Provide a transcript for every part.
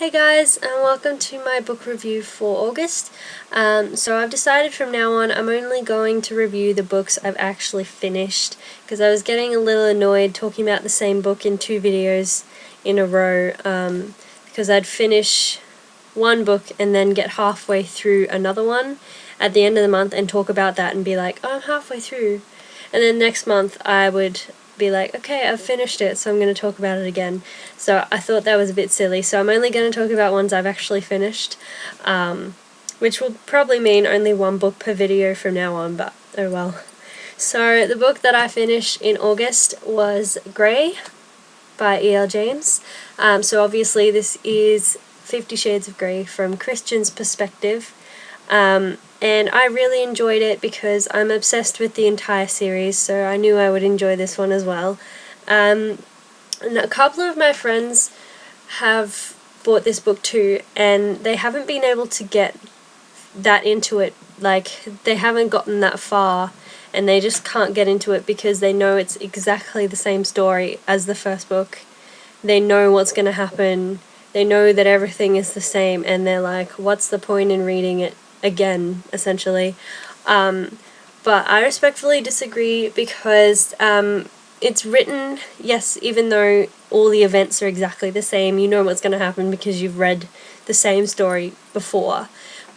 Hey guys, and welcome to my book review for August. So I've decided from now on I'm only going to review the books I've actually finished, because I was getting a little annoyed talking about the same book in 2 videos in a row, because I'd finish one book and then get halfway through another one at the end of the month and talk about that and be like, oh, I'm halfway through. And then next month I would be like, okay, I've finished it, so I'm going to talk about it again. So I thought that was a bit silly, so I'm only going to talk about ones I've actually finished, which will probably mean only one book per video from now on, but oh well. So the book that I finished in August was Grey by E.L. James. So obviously this is 50 Shades of Grey from Christian's perspective. And I really enjoyed it because I'm obsessed with the entire series, so I knew I would enjoy this one as well. And a couple of my friends have bought this book too, and they haven't been able to get that into it. Like, they haven't gotten that far, and they just can't get into it because they know it's exactly the same story as the first book. They know what's going to happen. They know that everything is the same, and they're like, what's the point in reading it again, essentially. But I respectfully disagree because it's written, yes, even though all the events are exactly the same, you know what's going to happen because you've read the same story before,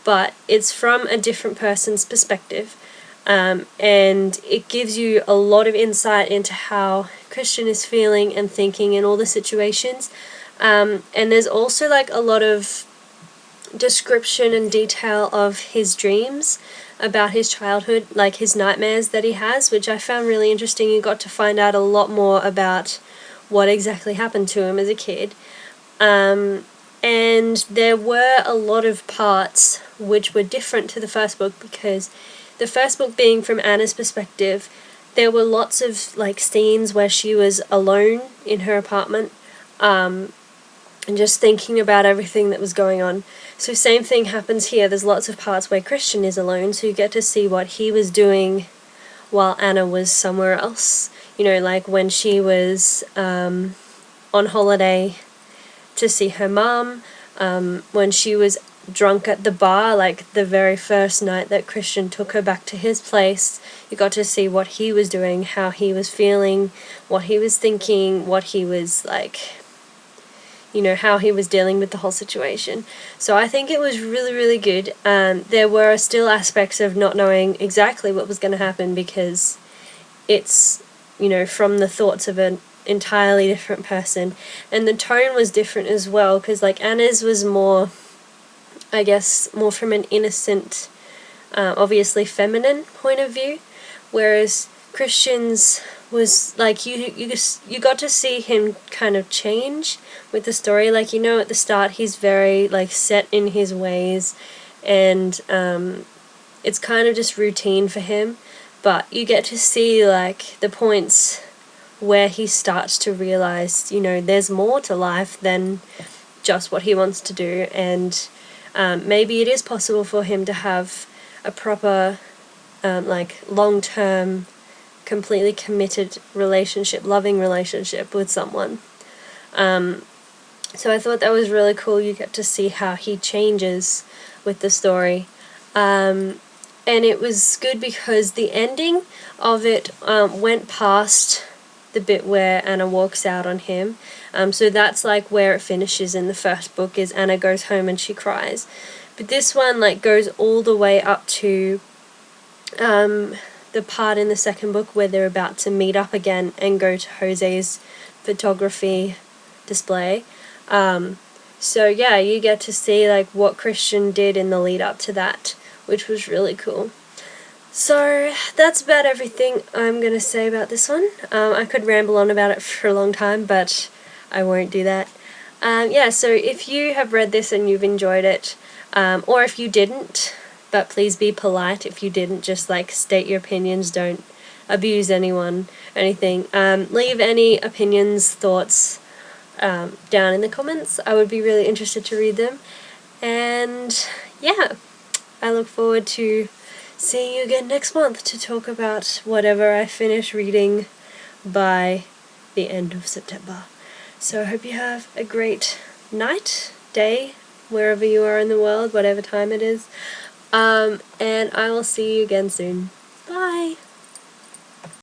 but it's from a different person's perspective. And it gives you a lot of insight into how Christian is feeling and thinking in all the situations. And there's also like a lot of description and detail of his dreams about his childhood, like his nightmares that he has, which I found really interesting. You got to find out a lot more about what exactly happened to him as a kid. And there were a lot of parts which were different to the first book, because the first book being from Anna's perspective, there were lots of like scenes where she was alone in her apartment, and just thinking about everything that was going on. So same thing happens here. There's lots of parts where Christian is alone, so you get to see what he was doing while Anna was somewhere else. You know, like when she was on holiday to see her mum, when she was drunk at the bar, like the very first night that Christian took her back to his place, you got to see what he was doing, how he was feeling, what he was thinking, what he was like, you know, how he was dealing with the whole situation. So I think it was really, really good. There were still aspects of not knowing exactly what was going to happen because it's, you know, from the thoughts of an entirely different person. And the tone was different as well, because like Anna's was more, I guess, more from an innocent, obviously feminine point of view, whereas Christian's was like you got to see him kind of change with the story. Like, you know, at the start he's very like set in his ways, and it's kind of just routine for him, but you get to see like the points where he starts to realize, you know, there's more to life than just what he wants to do, and maybe it is possible for him to have a proper like long-term, completely committed relationship, loving relationship with someone. So I thought that was really cool. You get to see how he changes with the story. And it was good because the ending of it went past the bit where Anna walks out on him. So that's like where it finishes in the first book, is Anna goes home and she cries. But this one like goes all the way up to the part in the second book where they're about to meet up again and go to Jose's photography display. So yeah, you get to see like what Christian did in the lead up to that, which was really cool. So that's about everything I'm going to say about this one. I could ramble on about it for a long time, but I won't do that. Yeah, so if you have read this and you've enjoyed it, or if you didn't, but please be polite if you didn't, just like state your opinions, don't abuse anyone, anything. Leave any opinions, thoughts down in the comments. I would be really interested to read them. And yeah, I look forward to seeing you again next month to talk about whatever I finish reading by the end of September. So I hope you have a great night day, wherever you are in the world, whatever time it is. And I will see you again soon. Bye!